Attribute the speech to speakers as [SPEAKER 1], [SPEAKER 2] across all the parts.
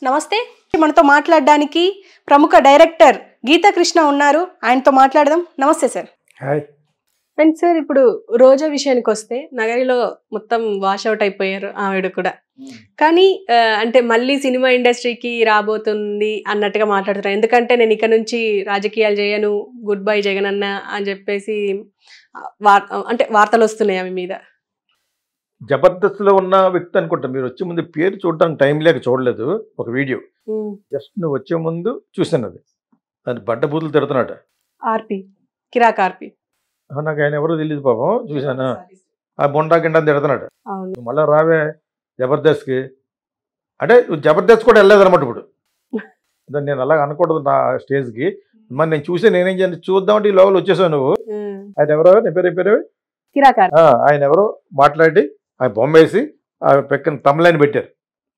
[SPEAKER 1] నమస్తే. మనతో మాట్లాడడానికి ప్రముఖ డైరెక్టర్ గీతా కృష్ణ ఉన్నారు. ఆయనతో మాట్లాడదాం. నమస్తే సార్.
[SPEAKER 2] హాయ్.
[SPEAKER 1] అండ్ సార్, ఇప్పుడు రోజా విషయానికి వస్తే నగరిలో మొత్తం వాష్ అవుట్ అయిపోయారు ఆవిడ కూడా. కానీ అంటే మళ్ళీ సినిమా ఇండస్ట్రీకి రాబోతుంది అన్నట్టుగా మాట్లాడుతున్నారు. ఎందుకంటే నేను ఇక నుంచి రాజకీయాలు చేయను, గుడ్ బై జగన్ అన్న అని చెప్పేసి అంటే వార్తలు వస్తున్నాయి ఆమె మీద.
[SPEAKER 2] జబర్దస్త్లో ఉన్న వ్యక్తి అనుకుంటా. మీరు వచ్చే ముందు పేరు చూడడానికి టైం లేక చూడలేదు. ఒక వీడియో జస్ట్ నువ్వు వచ్చే ముందు చూసాను. అది బట్టబూతులు తిడుతున్నాడు.
[SPEAKER 1] ఆర్పి కిరాక్ ఆర్పి.
[SPEAKER 2] నాకు ఆయన ఎవరో తెలియదు పాపం. చూసాను ఆ బొండా గిండా తిడుతున్నాడు. మళ్ళీ రావే జబర్దస్త్కి అంటే జబర్దస్త్ కూడా వెళ్ళలేదు అనమాట. ఇప్పుడు నేను అలాగ అనకూడదు నా స్టేజ్కి. మరి నేను చూసి నేనేం చేయాలి చూద్దామంటే ఈ లోపల వచ్చేసావు నువ్వు. ఆయన ఎవరో పేరు ఆయన ఎవరో మాట్లాడి ఆ బొమ్మ వేసి ఆ పెక్కన తమలైన పెట్టారు.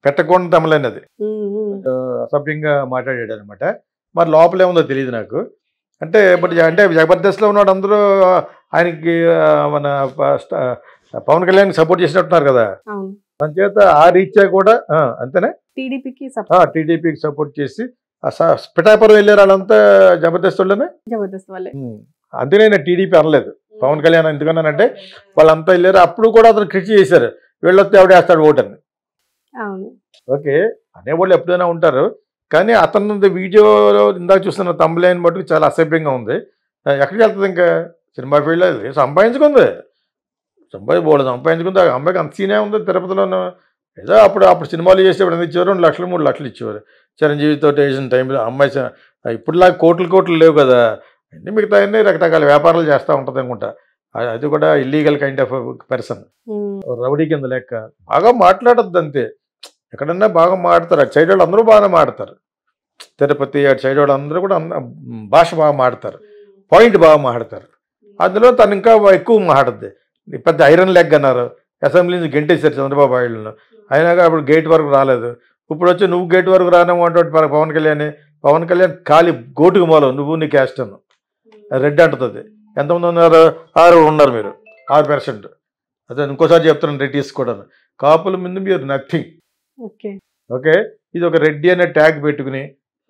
[SPEAKER 2] పెట్టకుండా తమలైన అది అసభ్యంగా మాట్లాడాడు అనమాట. మరి లోపల ఏముందో తెలియదు నాకు. అంటే అంటే జబర్దస్త్లో ఉన్నాడు అందరూ ఆయనకి మన పవన్ కళ్యాణ్ సపోర్ట్ చేసినట్టున్నారు కదా. దాని చేత ఆ రీత్యా కూడా అంతేనే టీడీపీకి సపోర్ట్ చేసి పిఠాపురం వెళ్ళారు వాళ్ళంతా జబర్దస్త్ వాళ్ళే. అందుకే నేను టీడీపీ అనలేదు. పవన్ కళ్యాణ్ ఎందుకన్నానంటే వాళ్ళంతా వెళ్ళారు. అప్పుడు కూడా అతను క్రిటిక్ చేశారు, వీళ్ళొస్తే ఎవడేస్తాడు ఓటని. ఓకే అనేవాళ్ళు ఎప్పుడైనా ఉంటారు. కానీ అతను వీడియోలో ఇందాక చూస్తున్న తమ్ములైన మటుకు చాలా అసభ్యంగా ఉంది. ఎక్కడికి వెళ్తుంది ఇంకా సినిమా ఫీల్డ్లో సంపాదించుకుంది. సంపాదించుకుంది. ఆ అమ్మాయికి అంత సీనే ఉంది. తిరుపతిలోనూ ఏదో అప్పుడు సినిమాలు చేసేవాడు ఎంత ఇచ్చేవారు, 2 లక్షలు 3 లక్షలు ఇచ్చేవారు. చిరంజీవితో వేసిన టైంలో అమ్మాయి ఇప్పుడులాగా కోట్లు లేవు కదా. అన్నీ మిగతా అన్నీ రకరకాల వ్యాపారాలు చేస్తూ ఉంటుంది అనుకుంటా. అది కూడా illegal kind of person, rowdy కింద లెక్క. బాగా మాట్లాడద్దు అంతే. ఎక్కడన్నా బాగా మాడతారు. అటు సైడ్ వాళ్ళు అందరూ బాగానే మాడతారు. తిరుపతి అటు సైడ్ వాళ్ళు అందరూ కూడా భాష బాగా మాడతారు, పాయింట్ బాగా మాడతారు. అందులో తను ఇంకా ఎక్కువ మాట్లాడుద్ది. పెద్ద ఐరన్ లెగ్ అన్నారు. అసెంబ్లీ నుంచి గెంటేశారు చంద్రబాబు నాయుడును. అయినాక అప్పుడు గేట్ వరకు రాలేదు. ఇప్పుడు వచ్చి నువ్వు గేట్ వరకు రానేమో అంటే పవన్ కళ్యాణ్ ఖాళీ గోటుకు మూలం నువ్వు నీ క్యాస్ట్ అను రెడ్ అంటుంది. ఎంతమంది ఉన్నారు? 6 ఉన్నారు. మీరు 6%. అదే ఇంకోసారి చెప్తున్నాను, రెడ్డిస్ కూడా కాపుల ముందు మీరు నథింగ్. ఓకే ఇది ఒక రెడ్డి అనే ట్యాగ్ పెట్టుకుని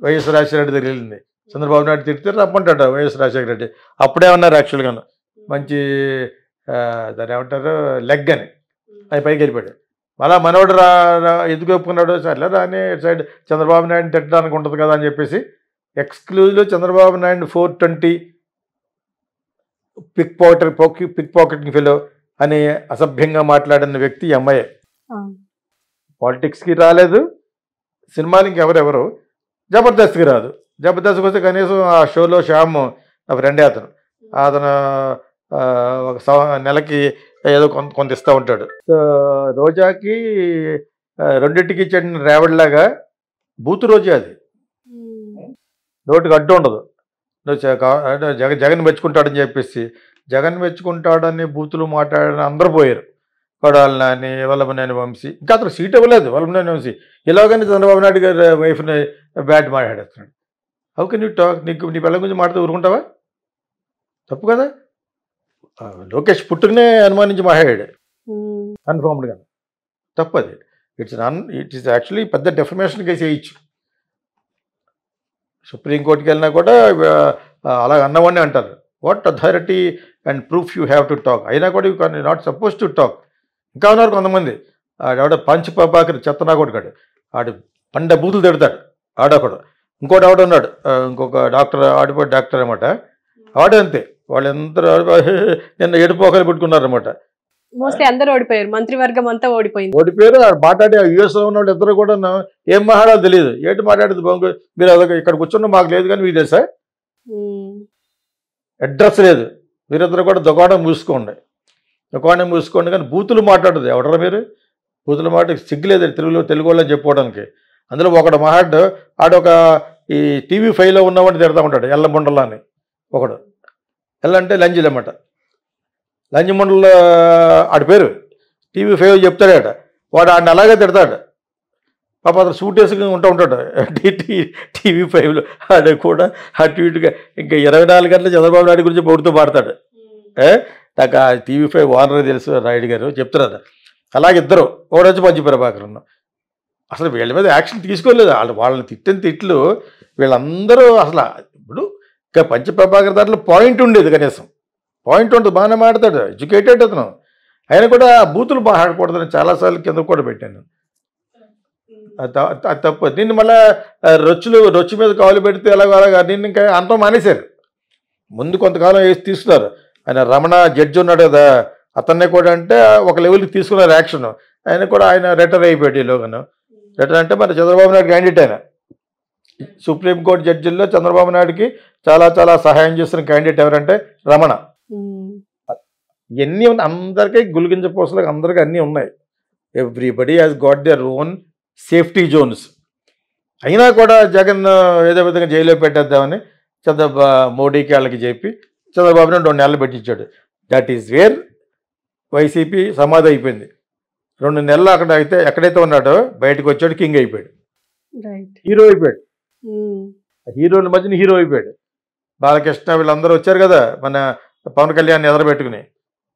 [SPEAKER 2] వైఎస్ రాజశేఖర రెడ్డి దగ్గర వెళ్ళింది. చంద్రబాబు నాయుడు తిరిగితే రమ్మంటాడు వైఎస్ రాజశేఖర రెడ్డి. అప్పుడేమన్నారు యాక్చువల్గాను మంచి దాన్ని ఏమంటారు లెగ్ అని. అది పైకి వెళ్ళిపోయాడు. మళ్ళా మనోడు ఎందుకు ఒప్పుకున్నాడు? సర్లే రాని సైడ్ చంద్రబాబు నాయుడు తిట్టడానికి ఉంటుంది కదా అని చెప్పేసి ఎక్స్క్లూజివ్లో Chandrababu Naidu 420 pickpocketing fellow అని అసభ్యంగా మాట్లాడిన వ్యక్తి ఈ అమ్మాయే. పాలిటిక్స్కి రాలేదు, సినిమాలకి ఎవరెవరు, జబర్దస్త్కి రాదు. జబర్దస్త్కి వస్తే కనీసం ఆ షోలో శ్యామ్ నా ఫ్రెండే అతను ఒక నెలకి ఏదో కొంత ఇస్తూ ఉంటాడు. సో రోజాకి రెండింటికి చెందిన రేవడిలాగా బూతు రోజే. అది నోటికి అడ్డు ఉండదు. జగన్ మెచ్చుకుంటాడని చెప్పేసి జగన్ మెచ్చుకుంటాడని బూతులు మాట్లాడని అందరూ పోయారు. కొడాలని వల్లభనేని వంశీ ఇంకా అతను సీట్ ఇవ్వలేదు. వల్లభనేని వంశీ ఇలాగని చంద్రబాబు నాయుడు గారి వైఫ్ని బ్యాట్ మాట్లాడేస్తున్నాడు. How can you talk? నీ పిల్లల గురించి మాట్లాడితే ఊరుకుంటావా? తప్పు కదా. లోకేష్ పుట్టుకునే అనుమానించి మాట్లాడాడు కన్ఫర్మ్డ్గా. తప్పు అది. ఇట్ ఈస్ యాక్చువల్లీ పెద్ద డెఫమేషన్ కేసు వేయచ్చు. సుప్రీంకోర్టుకి వెళ్ళినా కూడా అలా అన్నవాడిని అంటారు. What authority and proof you have to talk. అయినా కూడా you can not suppose to talk. ఇంకా ఉన్నారు కొంతమంది. ఆవిడ పంచ్ పాపాకరి చెత్తనా కొడుకాడు. ఆడు పండ బూతులు తిడతాడు ఆడొకడు. ఇంకోటి ఆవిడ ఉన్నాడు, ఇంకొక డాక్టర్, ఆడిపోయి డాక్టర్ అనమాట. ఆడే అంతే. వాళ్ళు ఎందరూ నిన్న ఏడుపోకలు పెట్టుకున్నారనమాట.
[SPEAKER 1] అందరూ ఓడిపోయారు. మంత్రివర్గం అంతా
[SPEAKER 2] ఓడిపోయారు. మాట్లాడే యూఎస్లో ఉన్న వాళ్ళు ఇద్దరు కూడా ఏం మాట్లాడాలో తెలియదు. ఏంటి మాట్లాడేది బాగు. మీరు అదొక ఇక్కడ కూర్చున్న మాకు లేదు కానీ మీకు తెలుసా? అడ్రస్ లేదు. మీరిద్దరు కూడా దుకాణం మూసుకోండి కానీ బూతులు మాట్లాడదు. ఎవడరా మీరు? బూతులు మాట సిగ్గులేదు తెలుగు వాళ్ళని చెప్పుకోవడానికి. అందులో ఒకడు మాట్లాడు ఆడొక ఈ TV5లో ఉన్నవాడిని తిడతా ఉంటాడు. ఎల్లమండల అని ఒకడు. ఎల్లంటే లంజీలు అన్నమాట. లంజమండల ఆడి పేరు. TV5 చెప్తాడట. వాడు ఆడిని అలాగే తిడతాడు. పాప అతను సూట్ వేసుకుని ఉంటాడు TV5లో. ఆడ కూడా అటు ఇటుగా ఇంకా 24 గంటలు చంద్రబాబు నాయుడు గురించి పొడుతూ పాడతాడు. నాకు ఆ TV5 ఓనర్ తెలుసు, రాయుడు గారు చెప్తున్నారు. అలాగే ఇద్దరు ఒకడొచ్చి పంచి ప్రభాకరన్. అసలు వీళ్ళ మీద యాక్షన్ తీసుకోలేదు. వాళ్ళని తిట్టిన తిట్లు వీళ్ళందరూ అసలు ఇప్పుడు ఇంకా పంచప్రభాకర్ దాంట్లో పాయింట్ ఉండేది, కనీసం పాయింట్ ఉంటుంది, బాగానే మాట్లాడతాడు, ఎడ్యుకేటెడ్ అతను. ఆయన కూడా బూతులు మాట్లాడకూడదని చాలాసార్లు కింద కూడా పెట్టాను. అది తప్పు. దీన్ని మళ్ళీ రొచ్చు మీద కాలు పెడితే అలాగా దీన్ని ఇంకా అంతం మానేశారు. ముందు కొంతకాలం వేసి తీసుకున్నారు. ఆయన రమణ జడ్జి ఉన్నాడు కదా, అతన్నే కూడా అంటే ఒక లెవెల్కి తీసుకున్నారు యాక్షన్. ఆయన కూడా ఆయన రిటైర్ అయిపోయాడు ఈలోగాను. రిటైర్ అంటే మరి చంద్రబాబు నాయుడు క్యాండిడేట్ ఆయన. సుప్రీంకోర్టు జడ్జిల్లో చంద్రబాబు నాయుడుకి చాలా చాలా సహాయం చేస్తున్న క్యాండిడేట్ ఎవరంటే రమణ. ఇవన్నీ అందరికీ గులిగించ పోసలకు అందరికీ అన్నీ ఉన్నాయి. Everybody has got their own safety zones. అయినా కూడా జగన్ ఏదో విధంగా జైల్లో పెట్టేద్దామని మోడీకి వాళ్ళకి చెప్పి చంద్రబాబు నాయుడు 2 నెలలు పెట్టించాడు. దట్ ఈస్ వేర్ వైసీపీ సమాధి అయిపోయింది. 2 నెలలు అక్కడ అయితే ఎక్కడైతే ఉన్నాడో బయటకు వచ్చాడు, కింగ్ అయిపోయాడు, హీరో అయిపోయాడు. హీరోల మధ్యన హీరో అయిపోయాడు. బాలకృష్ణ వీళ్ళందరూ వచ్చారు కదా, మన పవన్ కళ్యాణ్ ఎదరబెట్టుకుని.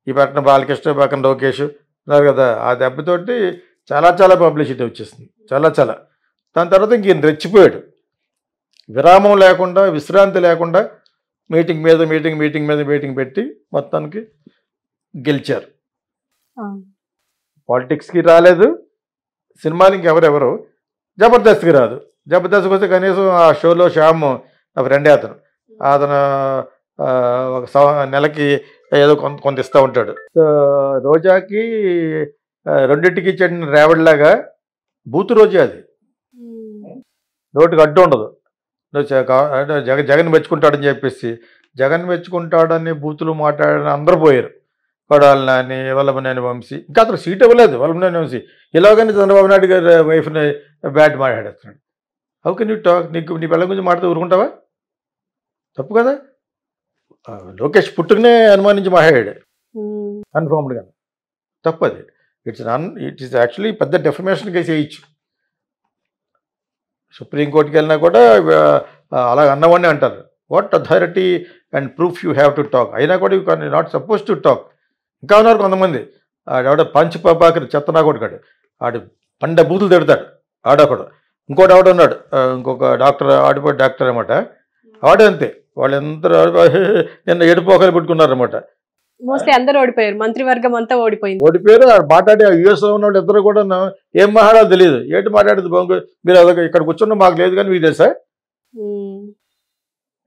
[SPEAKER 2] ఈ పక్కన బాలకృష్ణ, పక్కన లోకేష్ ఉన్నారు కదా. ఆ దెబ్బతోటి చాలా చాలా పబ్లిసిటీ వచ్చేసింది, చాలా చాలా. దాని తర్వాత ఇంక ఈయన రెచ్చిపోయాడు. విరామం లేకుండా, విశ్రాంతి లేకుండా మీటింగ్ మీద మీటింగ్ పెట్టి మొత్తానికి గెలిచారు. పాలిటిక్స్కి రాలేదు, సినిమాలు ఇంకెవరెవరు, జబర్దస్త్కి రాదు. జబర్దస్త్కి వస్తే కనీసం ఆ షోలో శ్యామ్ నా ఫ్రెండే, అతను ఒక నెలకి ఏదో కొంత ఇస్తూ ఉంటాడు. సో రోజాకి 2టికి ఇచ్చాడు రేవడిలాగా. బూతు రోజే అది, నోటికి అడ్డు ఉండదు. జగన్ మెచ్చుకుంటాడని చెప్పేసి, జగన్ మెచ్చుకుంటాడని బూతులు మాట్లాడని అందరూ పోయారు. కొడాలి నాని, వల్లభనేని వంశీ, ఇంకా అతను సీట్ ఇవ్వలేదు వల్లభనేని వంశీ. ఇలాగని చంద్రబాబు నాయుడు గారి వైఫ్ని బ్యాట్ మాట్లాడేస్తున్నాడు. How can you talk? నీ పిల్లల గురించి మాట్లాడుతూ ఊరుకుంటావా? తప్పు కదా. లోకేష్ పుట్టుకునే అనుమానించి మాట్లాడాడు కన్ఫర్మ్డ్గా. తప్పు అది. ఇట్ ఈస్ యాక్చువల్లీ పెద్ద డెఫమేషన్ కేసు వేయచ్చు. సుప్రీంకోర్టుకి వెళ్ళినా కూడా అలా అన్నవాడిని అంటారు. What authority and proof you have to talk. అయినా కూడా you can not suppose to talk. ఇంకా ఉన్నారు కొంతమంది. ఆవిడ పంచప్రభాకర్ చెత్తనా కొడుకాడు, ఆడు పండ బూతులు తిడతాడు ఆడొకడు. ఇంకోటి ఆవిడ ఇంకొక డాక్టర్, ఆడిపోయి డాక్టర్ అనమాట, ఆడే అంతే. వాళ్ళందరూ నిన్న ఏడుపోకలు పెట్టుకున్నారనమాట.
[SPEAKER 1] మోస్ట్లీ అందరూ ఓడిపోయారు, మంత్రివర్గం అంతా ఓడిపోయింది.
[SPEAKER 2] ఓడిపోయారు. మాట్లాడి యుఎస్లో ఉన్న వాళ్ళు ఇద్దరు కూడా ఏం మాట్లాడాలో తెలియదు. ఏంటి మాట్లాడేది బాగు, మీరు అదొక ఇక్కడ కూర్చున్న మాకు లేదు కానీ మీకు తెలుసా,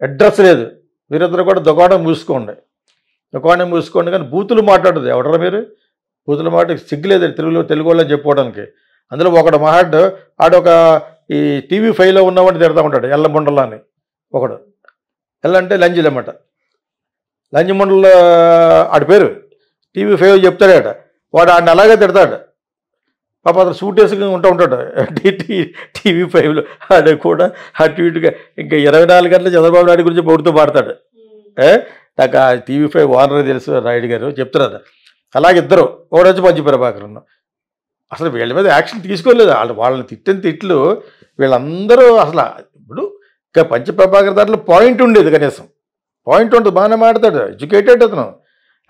[SPEAKER 2] అడ్రస్ లేదు. మీరిద్దరు కూడా దుకాణం మూసుకోండి కానీ బూతులు మాట్లాడదు. ఎవడరా మీరు? బూతులు మాట సిగ్గులేదు తెలుగు వాళ్ళని చెప్పుకోవడానికి. అందులో ఒకడు మాట్లాడు, ఆడొక ఈ TV5లో ఉన్నవాడిని తిడతా ఉంటాడు, ఎల్లమండల అని ఒకడు. ఎల్లంటే లంజీలు అన్నమాట. లంజమండల ఆడి పేరు. TV5 చెప్తాడట. వాడు ఆడిని అలాగే తిడతాడు. పాప అతను సూట్ వేసుకుని ఉంటాడు TV5లో. ఆడ కూడా అటు ఇటుగా ఇంకా 24 గంటలు చంద్రబాబు నాయుడు గురించి పొడుతూ పాడతాడు. నాకు ఆ TV5 ఓనర్ తెలుసు, రాయుడు గారు చెప్తున్నారు. అలాగే ఇద్దరు, ఒకడొచ్చి పంచప్రభాకర్. అసలు వీళ్ళ మీద యాక్షన్ తీసుకోలేదు. వాళ్ళని తిట్టిన తిట్లు వీళ్ళందరూ అసలు ఇప్పుడు ఇంకా పంచప్రభాకర్ దాంట్లో పాయింట్ ఉండేది, కనీసం పాయింట్ ఉంటుంది, బాగానే మాట్లాడతాడు, ఎడ్యుకేటెడ్ అతను.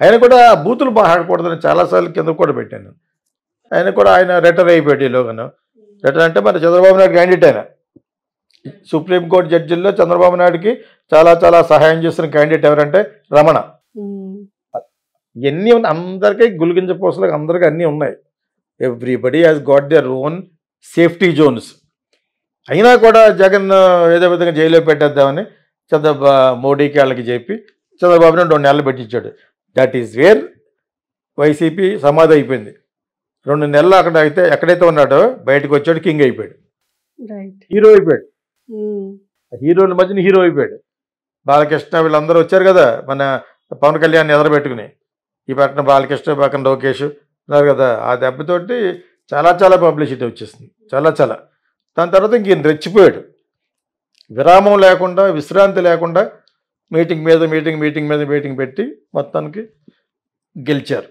[SPEAKER 2] ఆయన కూడా బూతులు మాట్లాడకూడదని చాలాసార్లు కింద కూడా పెట్టాను. ఆయన కూడా ఆయన రిటైర్ అయిపోయాడు ఈలోగాను. రిటైర్ అంటే మరి చంద్రబాబు నాయుడు క్యాండిడేట్ ఆయన. సుప్రీంకోర్టు జడ్జిల్లో చంద్రబాబు నాయుడుకి చాలా చాలా సహాయం చేస్తున్న క్యాండిడేట్ ఎవరంటే రమణ. ఇవన్నీ అందరికీ గులిగించ పోసలకు అందరికీ అన్నీ ఉన్నాయి. Everybody has got their own safety zones. అయినా కూడా జగన్ ఏదో విధంగా జైల్లో పెట్టేద్దామని మోడీకి వాళ్ళకి చెప్పి చంద్రబాబు నాయుడు 2 నెలలు పెట్టించాడు. దట్ ఈస్ వేర్ వైసీపీ సమాధి అయిపోయింది. 2 నెలలు అక్కడ అయితే ఎక్కడైతే ఉన్నాడో బయటకు వచ్చాడు, కింగ్ అయిపోయాడు, హీరో అయిపోయాడు. హీరోల మధ్యన హీరో అయిపోయాడు. బాలకృష్ణ వీళ్ళందరూ వచ్చారు కదా, మన పవన్ కళ్యాణ్ ఎదరబెట్టుకుని. ఈ పక్కన బాలకృష్ణ, పక్కన లోకేష్ ఉన్నారు కదా. ఆ దెబ్బతోటి చాలా చాలా పబ్లిసిటీ వచ్చేసింది, చాలా చాలా. దాని తర్వాత ఇంక ఈయన రెచ్చిపోయాడు. విరామం లేకుండా, విశ్రాంతి లేకుండా మీటింగ్ మీద మీటింగ్ పెట్టి మొత్తానికి గెలిచారు.